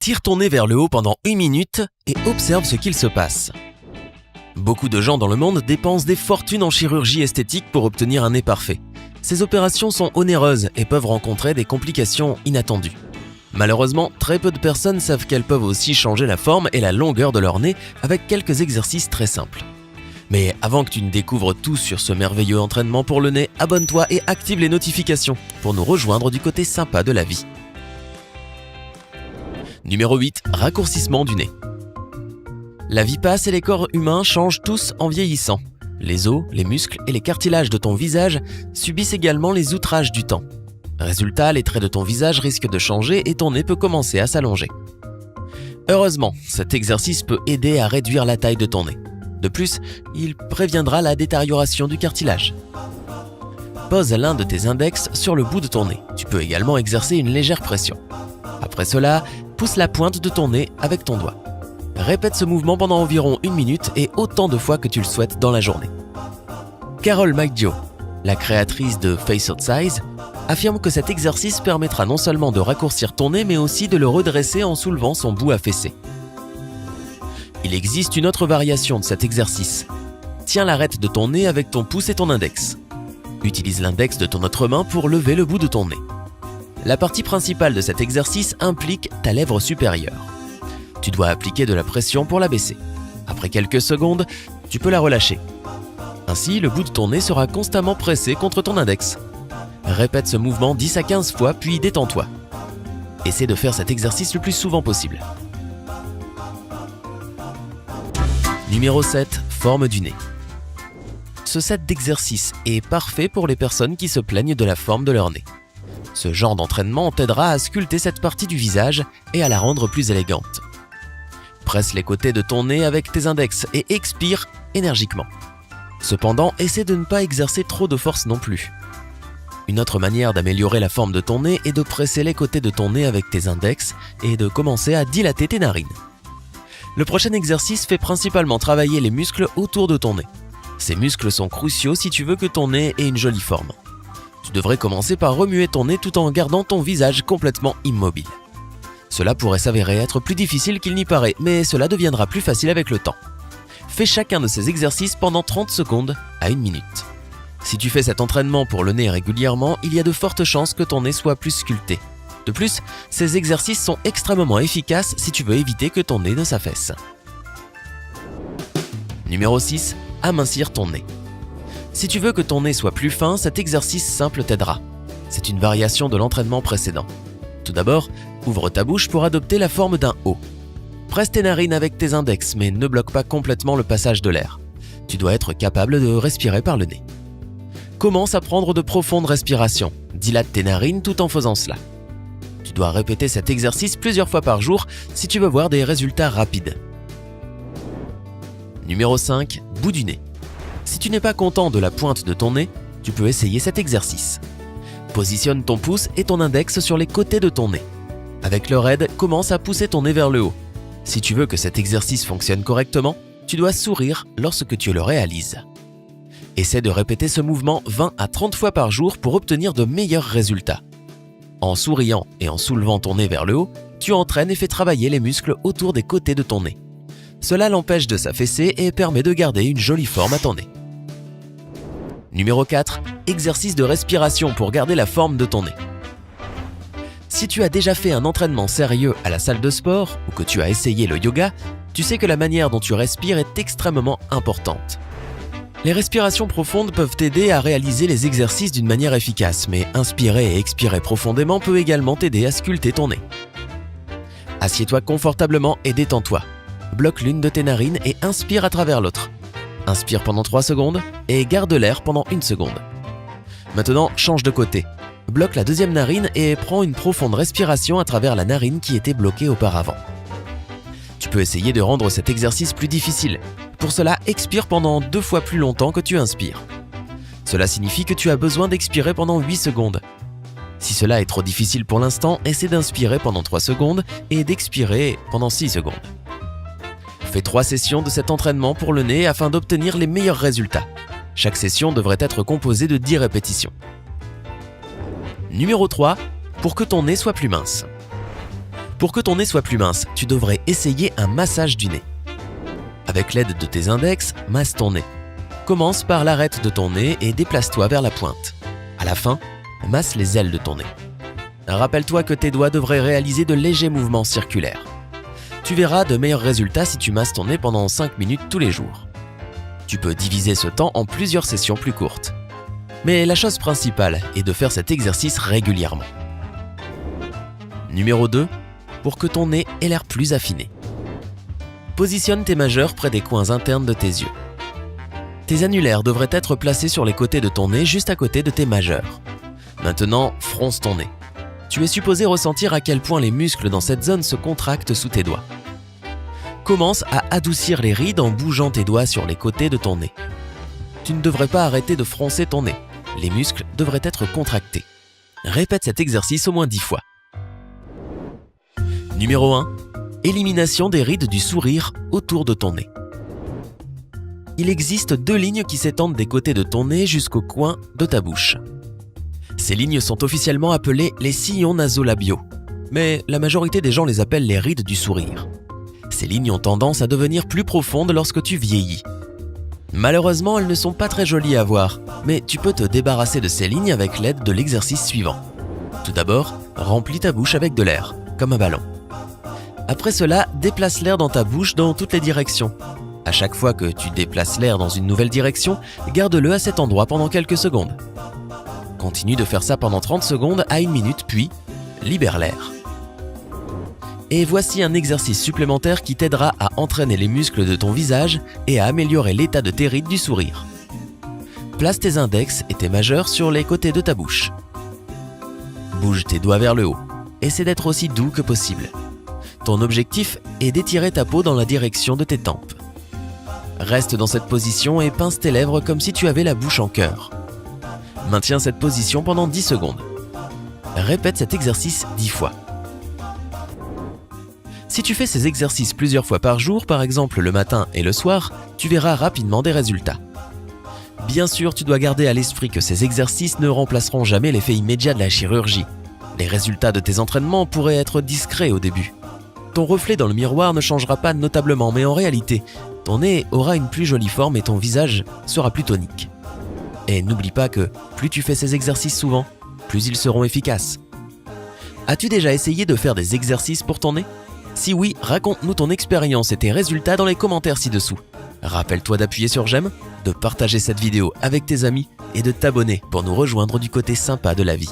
Tire ton nez vers le haut pendant 1 minute et observe ce qu'il se passe. Beaucoup de gens dans le monde dépensent des fortunes en chirurgie esthétique pour obtenir un nez parfait. Ces opérations sont onéreuses et peuvent rencontrer des complications inattendues. Malheureusement, très peu de personnes savent qu'elles peuvent aussi changer la forme et la longueur de leur nez avec quelques exercices très simples. Mais avant que tu ne découvres tout sur ce merveilleux entraînement pour le nez, abonne-toi et active les notifications pour nous rejoindre du côté sympa de la vie. Numéro 8. Raccourcissement du nez. La vie passe et les corps humains changent tous en vieillissant. Les os, les muscles et les cartilages de ton visage subissent également les outrages du temps. Résultat, les traits de ton visage risquent de changer et ton nez peut commencer à s'allonger. Heureusement, cet exercice peut aider à réduire la taille de ton nez. De plus, il préviendra la détérioration du cartilage. Pose l'un de tes index sur le bout de ton nez. Tu peux également exercer une légère pression. Après cela, pousse la pointe de ton nez avec ton doigt. Répète ce mouvement pendant environ 1 minute et autant de fois que tu le souhaites dans la journée. Carol McGio, la créatrice de Face Out Size, affirme que cet exercice permettra non seulement de raccourcir ton nez mais aussi de le redresser en soulevant son bout affaissé. Il existe une autre variation de cet exercice. Tiens l'arête de ton nez avec ton pouce et ton index. Utilise l'index de ton autre main pour lever le bout de ton nez. La partie principale de cet exercice implique ta lèvre supérieure. Tu dois appliquer de la pression pour la baisser. Après quelques secondes, tu peux la relâcher. Ainsi, le bout de ton nez sera constamment pressé contre ton index. Répète ce mouvement 10 à 15 fois puis détends-toi. Essaie de faire cet exercice le plus souvent possible. Numéro 7. Forme du nez. Ce set d'exercices est parfait pour les personnes qui se plaignent de la forme de leur nez. Ce genre d'entraînement t'aidera à sculpter cette partie du visage et à la rendre plus élégante. Presse les côtés de ton nez avec tes index et expire énergiquement. Cependant, essaie de ne pas exercer trop de force non plus. Une autre manière d'améliorer la forme de ton nez est de presser les côtés de ton nez avec tes index et de commencer à dilater tes narines. Le prochain exercice fait principalement travailler les muscles autour de ton nez. Ces muscles sont cruciaux si tu veux que ton nez ait une jolie forme. Tu devrais commencer par remuer ton nez tout en gardant ton visage complètement immobile. Cela pourrait s'avérer être plus difficile qu'il n'y paraît, mais cela deviendra plus facile avec le temps. Fais chacun de ces exercices pendant 30 secondes à 1 minute. Si tu fais cet entraînement pour le nez régulièrement, il y a de fortes chances que ton nez soit plus sculpté. De plus, ces exercices sont extrêmement efficaces si tu veux éviter que ton nez ne s'affaisse. Numéro 6. Amincir ton nez. Si tu veux que ton nez soit plus fin, cet exercice simple t'aidera. C'est une variation de l'entraînement précédent. Tout d'abord, ouvre ta bouche pour adopter la forme d'un O. Presse tes narines avec tes index, mais ne bloque pas complètement le passage de l'air. Tu dois être capable de respirer par le nez. Commence à prendre de profondes respirations. Dilate tes narines tout en faisant cela. Tu dois répéter cet exercice plusieurs fois par jour si tu veux voir des résultats rapides. Numéro 5. Bout du nez. Si tu n'es pas content de la pointe de ton nez, tu peux essayer cet exercice. Positionne ton pouce et ton index sur les côtés de ton nez. Avec le raid, commence à pousser ton nez vers le haut. Si tu veux que cet exercice fonctionne correctement, tu dois sourire lorsque tu le réalises. Essaie de répéter ce mouvement 20 à 30 fois par jour pour obtenir de meilleurs résultats. En souriant et en soulevant ton nez vers le haut, tu entraînes et fais travailler les muscles autour des côtés de ton nez. Cela l'empêche de s'affaisser et permet de garder une jolie forme à ton nez. Numéro 4. Exercice de respiration pour garder la forme de ton nez. Si tu as déjà fait un entraînement sérieux à la salle de sport ou que tu as essayé le yoga, tu sais que la manière dont tu respires est extrêmement importante. Les respirations profondes peuvent t'aider à réaliser les exercices d'une manière efficace, mais inspirer et expirer profondément peut également t'aider à sculpter ton nez. Assieds-toi confortablement et détends-toi. Bloque l'une de tes narines et inspire à travers l'autre. Inspire pendant 3 secondes et garde l'air pendant 1 seconde. Maintenant, change de côté. Bloque la deuxième narine et prends une profonde respiration à travers la narine qui était bloquée auparavant. Tu peux essayer de rendre cet exercice plus difficile. Pour cela, expire pendant 2 fois plus longtemps que tu inspires. Cela signifie que tu as besoin d'expirer pendant 8 secondes. Si cela est trop difficile pour l'instant, essaie d'inspirer pendant 3 secondes et d'expirer pendant 6 secondes. Fais 3 sessions de cet entraînement pour le nez afin d'obtenir les meilleurs résultats. Chaque session devrait être composée de 10 répétitions. Numéro 3. Pour que ton nez soit plus mince. Pour que ton nez soit plus mince, tu devrais essayer un massage du nez. Avec l'aide de tes index, masse ton nez. Commence par l'arête de ton nez et déplace-toi vers la pointe. À la fin, masse les ailes de ton nez. Rappelle-toi que tes doigts devraient réaliser de légers mouvements circulaires. Tu verras de meilleurs résultats si tu masses ton nez pendant 5 minutes tous les jours. Tu peux diviser ce temps en plusieurs sessions plus courtes. Mais la chose principale est de faire cet exercice régulièrement. Numéro 2. Pour que ton nez ait l'air plus affiné. Positionne tes majeurs près des coins internes de tes yeux. Tes annulaires devraient être placés sur les côtés de ton nez, juste à côté de tes majeurs. Maintenant, fronce ton nez. Tu es supposé ressentir à quel point les muscles dans cette zone se contractent sous tes doigts. Commence à adoucir les rides en bougeant tes doigts sur les côtés de ton nez. Tu ne devrais pas arrêter de froncer ton nez. Les muscles devraient être contractés. Répète cet exercice au moins 10 fois. Numéro 1. Élimination des rides du sourire autour de ton nez. Il existe 2 lignes qui s'étendent des côtés de ton nez jusqu'au coin de ta bouche. Ces lignes sont officiellement appelées les sillons nasolabiaux, mais la majorité des gens les appellent les rides du sourire. Ces lignes ont tendance à devenir plus profondes lorsque tu vieillis. Malheureusement, elles ne sont pas très jolies à voir, mais tu peux te débarrasser de ces lignes avec l'aide de l'exercice suivant. Tout d'abord, remplis ta bouche avec de l'air, comme un ballon. Après cela, déplace l'air dans ta bouche dans toutes les directions. À chaque fois que tu déplaces l'air dans une nouvelle direction, garde-le à cet endroit pendant quelques secondes. Continue de faire ça pendant 30 secondes à 1 minute, puis libère l'air. Et voici un exercice supplémentaire qui t'aidera à entraîner les muscles de ton visage et à améliorer l'état de tes rides du sourire. Place tes index et tes majeurs sur les côtés de ta bouche. Bouge tes doigts vers le haut. Essaie d'être aussi doux que possible. Ton objectif est d'étirer ta peau dans la direction de tes tempes. Reste dans cette position et pince tes lèvres comme si tu avais la bouche en cœur. Maintiens cette position pendant 10 secondes. Répète cet exercice 10 fois. Si tu fais ces exercices plusieurs fois par jour, par exemple le matin et le soir, tu verras rapidement des résultats. Bien sûr, tu dois garder à l'esprit que ces exercices ne remplaceront jamais l'effet immédiat de la chirurgie. Les résultats de tes entraînements pourraient être discrets au début. Ton reflet dans le miroir ne changera pas notablement, mais en réalité, ton nez aura une plus jolie forme et ton visage sera plus tonique. Et n'oublie pas que plus tu fais ces exercices souvent, plus ils seront efficaces. As-tu déjà essayé de faire des exercices pour ton nez ? Si oui, raconte-nous ton expérience et tes résultats dans les commentaires ci-dessous. Rappelle-toi d'appuyer sur j'aime, de partager cette vidéo avec tes amis et de t'abonner pour nous rejoindre du côté sympa de la vie.